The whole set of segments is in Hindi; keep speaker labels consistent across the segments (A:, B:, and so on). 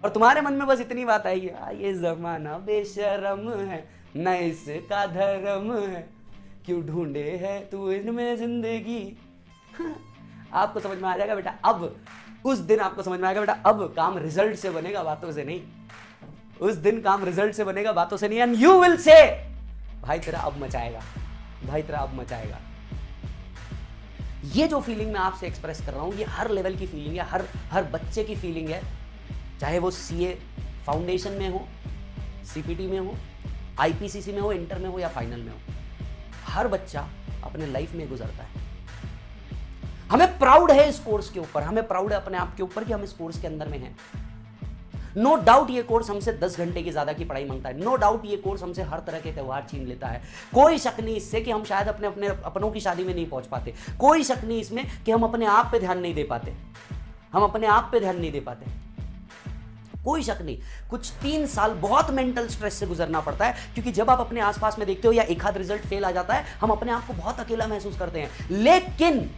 A: और तुम्हारे मन में बस इतनी बात आएगी, ये जमाना बेशरम है, न इसका धर्म है, क्यों ढूंढे है तू इनमें जिंदगी। आपको समझ में आ जाएगा बेटा, अब उस दिन आपको समझ में आएगा बेटा, अब काम रिजल्ट से बनेगा, बातों से नहीं। उस दिन काम रिजल्ट से बनेगा, बातों से नहीं। एंड यू विल से, भाई तेरा अब मचाएगा, भाई तेरा अब मचाएगा। ये जो फीलिंग मैं आपसे एक्सप्रेस कर रहा हूं, ये हर लेवल की फीलिंग है, हर बच्चे की फीलिंग है, चाहे वो सीए फाउंडेशन में हो, सीपीटी में हो, आईपीसीसी में हो, इंटर में हो या फाइनल में हो। हर बच्चा अपने लाइफ में गुजरता है। हमें प्राउड है इस कोर्स के ऊपर, हमें प्राउड है अपने आप के ऊपर कि हम इस कोर्स के अंदर में हैं। नो डाउट ये कोर्स हमसे 10 घंटे की ज्यादा की पढ़ाई मांगता है। नो डाउट ये कोर्स हमसे हर तरह के त्यौहार छीन लेता है। कोई शक नहीं इससे कि हम शायद अपने अपनों की शादी में नहीं पहुंच पाते। कोई शक नहीं इसमें कि हम अपने आप पे ध्यान नहीं दे पाते, हम अपने आप पे ध्यान नहीं दे पाते। कोई शक नहीं, कुछ 3 साल बहुत मेंटल स्ट्रेस से गुजरना पड़ता है, क्योंकि जब आप अपने आसपास में देखते हो या एक आध रिजल्ट फेल आ जाता है, हम अपने आप को बहुत अकेला महसूस करते हैं। लेकिन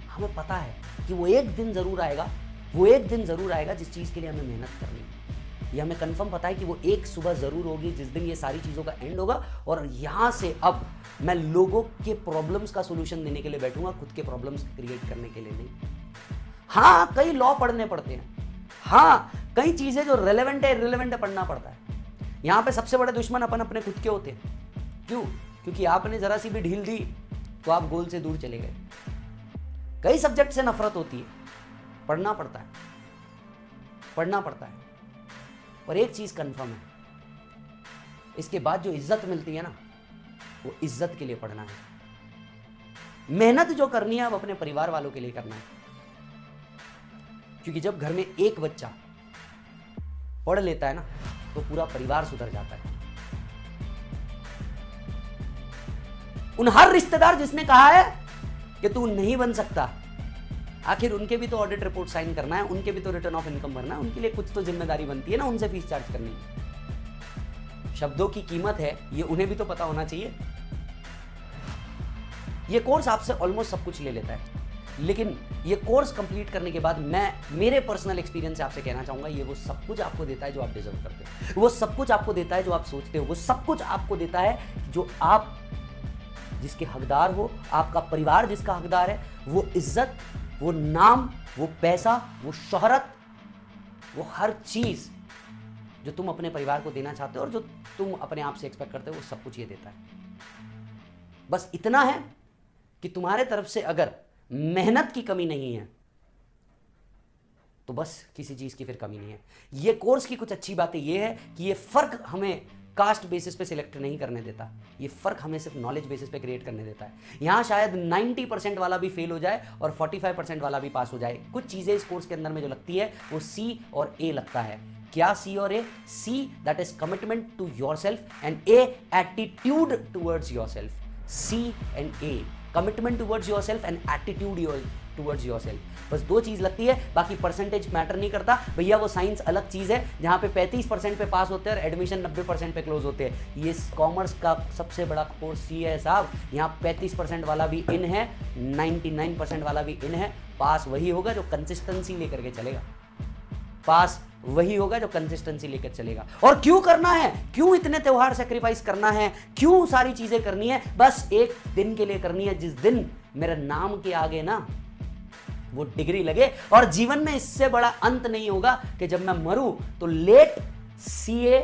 A: हमें पता है कि वो एक दिन जरूर आएगा, वो एक दिन जरूर आएगा जिस चीज के लिए हमें मेहनत करनी है। ये हमें कंफर्म पता है कि वो एक सुबह जरूर होगी जिस दिन ये सारी चीजों का एंड होगा। और यहां से अब मैं लोगों के प्रॉब्लम्स का सॉल्यूशन देने के लिए बैठूंगा, खुद के प्रॉब्लम्स क्रिएट करने के लिए नहीं। हाँ, कई लॉ पढ़ने पड़ते हैं, हाँ कई चीजें जो रेलेवेंट है इररिलेवेंट है पढ़ना पड़ता है। यहां पे सबसे बड़े दुश्मन अपन अपने खुद के होते हैं। क्यों? क्योंकि आपने जरा सी भी ढील दी तो आप गोल से दूर चले गए। कई सब्जेक्ट से नफरत होती है, पढ़ना पड़ता है, पढ़ना पड़ता है। और एक चीज कंफर्म है, इसके बाद जो इज्जत मिलती है ना, वो इज्जत के लिए पढ़ना है। मेहनत जो करनी है अब अपने परिवार वालों के लिए करना है। क्योंकि जब घर में एक बच्चा पढ़ लेता है ना, तो पूरा परिवार सुधर जाता है। उन हर रिश्तेदार जिसने कहा है कि तू नहीं बन सकता, आखिर उनके भी तो ऑडिट रिपोर्ट साइन करना है, उनके भी तो रिटर्न ऑफ इनकम भरना है, उनके लिए कुछ तो जिम्मेदारी बनती है ना, उनसे फीस चार्ज करनी है। शब्दों की कीमत है, ये उन्हें भी तो पता होना चाहिए। ये कोर्स आपसे ऑलमोस्ट सब कुछ ले लेता है, लेकिन ये कोर्स कंप्लीट करने के बाद मैं मेरे पर्सनल एक्सपीरियंस से आपसे कहना चाहूंगा, ये वो सब कुछ आपको देता है जो आप डिजर्व करते हो, वो सब कुछ आपको देता है जो आप सोचते हो, वो सब कुछ आपको देता है जो आप जिसके हकदार हो, आपका परिवार जिसका हकदार है। वो इज्जत, वो नाम, वो पैसा, वो शोहरत, वो हर चीज जो तुम अपने परिवार को देना चाहते हो और जो तुम अपने आप से एक्सपेक्ट करते हो, वो सब कुछ ये देता है। बस इतना है कि तुम्हारे तरफ से अगर मेहनत की कमी नहीं है तो बस किसी चीज की फिर कमी नहीं है। ये कोर्स की कुछ अच्छी बातें ये है कि ये फर्क हमें कास्ट बेसिस पे सिलेक्ट नहीं करने देता, ये फर्क हमें सिर्फ नॉलेज बेसिस पे क्रिएट करने देता है। यहां शायद 90% वाला भी फेल हो जाए और 45% वाला भी पास हो जाए। कुछ चीजें इस कोर्स के अंदर में जो लगती है वो सी और ए लगता है। क्या सी और A? C that is commitment to your self and a attitude towards your self. C and A, commitment towards your self and attitude towards your self. बस 2 चीज लगती है, बाकी परसेंटेज मैटर नहीं करता भैया। वो साइंस अलग चीज है जहां पे 35% पे पास होते हैं और एडमिशन 90% पे क्लोज होते हैं। ये कॉमर्स का सबसे बड़ा कोर्स सी है साहब। यहाँ 35% वाला भी इन है, 99% वाला भी इन है। पास वही होगा जो कंसिस्टेंसी लेकर के चलेगा, पास वही होगा जो कंसिस्टेंसी लेकर चलेगा। और क्यों करना है, क्यों इतने त्योहार सेक्रीफाइस करना है, क्यों सारी चीजें करनी है? बस एक दिन के लिए करनी है, जिस दिन मेरे नाम के आगे ना वो डिग्री लगे। और जीवन में इससे बड़ा अंत नहीं होगा कि जब मैं मरूं तो लेट सीए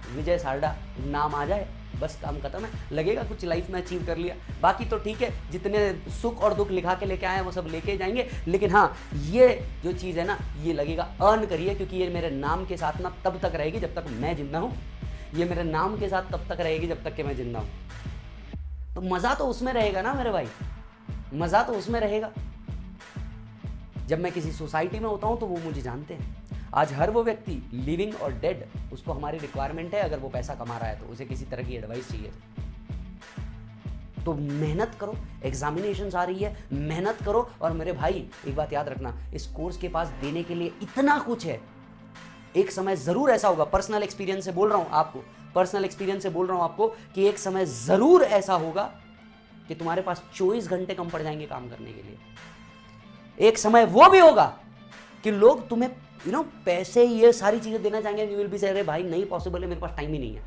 A: विजय सारडा नाम आ जाए, बस काम खत्म है। लगेगा कुछ लाइफ में अचीव कर लिया। बाकी तो ठीक है, जितने सुख और दुख लिखा के लेके आए हैं वो सब लेके जाएंगे। लेकिन हाँ, ये जो चीज़ है ना, ये लगेगा अर्न करिए, क्योंकि ये मेरे नाम के साथ ना तब तक रहेगी जब तक मैं जिंदा हूँ। ये मेरे नाम के साथ तब तक रहेगी जब तक कि मैं जिंदा हूँ। तो मज़ा तो उसमें रहेगा ना मेरे भाई, मज़ा तो उसमें रहेगा। जब मैं किसी सोसाइटी में होता हूँ तो वो मुझे जानते हैं। आज हर वो व्यक्ति लिविंग और डेड, उसको हमारी रिक्वायरमेंट है। अगर वो पैसा कमा रहा है तो उसे किसी तरह की एडवाइस चाहिए तो मेहनत करो। एग्जामिनेशंस आ रही है, मेहनत करो। और मेरे भाई एक बात याद रखना, इस कोर्स के पास देने के लिए इतना कुछ है। एक समय जरूर ऐसा होगा, पर्सनल एक्सपीरियंस से बोल रहा हूं आपको, पर्सनल एक्सपीरियंस से बोल रहा हूं आपको कि एक समय जरूर ऐसा होगा कि तुम्हारे पास 24 घंटे कम पड़ जाएंगे काम करने के लिए। एक समय वो भी होगा कि लोग तुम्हें पैसे ये सारी चीजें देना चाहेंगे, यू विल बी से अरे भाई नहीं पॉसिबल है, मेरे पास टाइम ही नहीं है,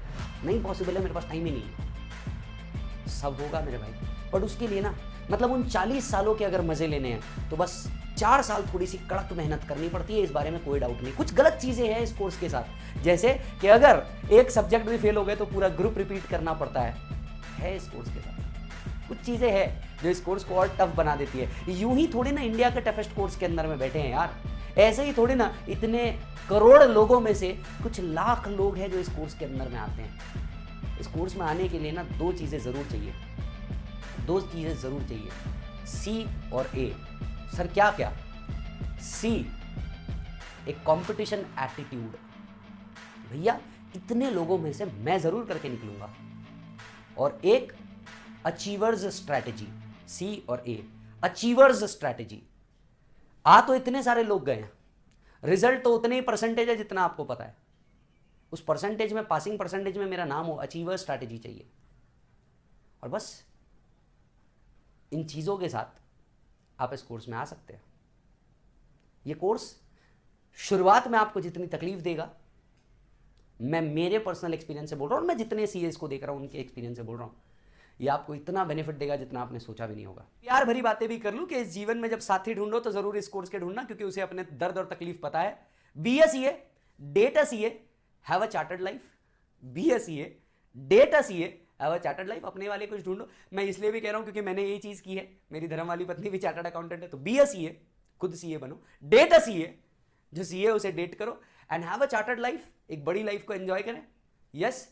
A: नहीं पॉसिबल है, मेरे पास टाइम ही नहीं है। सब होगा मेरे भाई, बट उसके लिए ना मतलब उन 40 सालों के अगर मजे लेने हैं तो बस 4 साल थोड़ी सी कड़क मेहनत करनी पड़ती है, इस बारे में कोई डाउट नहीं। कुछ गलत चीजें हैं इस कोर्स के साथ, जैसे कि अगर एक सब्जेक्ट भी फेल हो गए तो पूरा ग्रुप रिपीट करना पड़ता है इस कोर्स के साथ। कुछ चीजें हैं जो इस कोर्स को और टफ बना देती है। यूं ही थोड़ी ना इंडिया के टफेस्ट कोर्स के अंदर में बैठे हैं यार, ऐसे ही थोड़ी ना इतने करोड़ लोगों में से कुछ लाख लोग हैं जो इस कोर्स के अंदर में आते हैं। इस कोर्स में आने के लिए ना दो चीजें जरूर चाहिए, सी और ए। सर क्या क्या? सी एक कंपटीशन एटीट्यूड, भैया इतने लोगों में से मैं जरूर करके निकलूंगा, और एक अचीवर्स स्ट्रैटेजी। सी और ए, अचीवर्स स्ट्रैटेजी। आ तो इतने सारे लोग गए हैं, रिजल्ट तो उतने ही परसेंटेज है जितना आपको पता है, उस परसेंटेज में, पासिंग परसेंटेज में मेरा नाम हो, अचीवर स्ट्रैटेजी चाहिए। और बस इन चीजों के साथ आप इस कोर्स में आ सकते हैं। ये कोर्स शुरुआत में आपको जितनी तकलीफ देगा, मैं मेरे पर्सनल एक्सपीरियंस से बोल रहा हूं, मैं जितने सीएस को देख रहा हूं उनके एक्सपीरियंस से बोल रहा हूं, ये आपको इतना बेनिफिट देगा जितना आपने सोचा भी नहीं होगा। प्यार भरी बातें भी कर लूं कि इस जीवन में जब साथी ढूंढो तो जरूर इस कोर्स के ढूंढना, क्योंकि उसे अपने दर्द और तकलीफ पता है। B A CA, date a CA, have a chartered life. B A CA, date a CA, have a chartered life. अपने वाले कुछ ढूंढो। मैं इसलिए भी कह रहा हूं क्योंकि मैंने ये चीज की है, मेरी धर्म वाली पत्नी भी चार्टर्ड अकाउंटेंट है। तो बी ए सीए, खुद सीए बनो। डेट अ सीए, जो सीए उसे डेट करो, and have a chartered life, एक बड़ी लाइफ को एंजॉय करें। यस,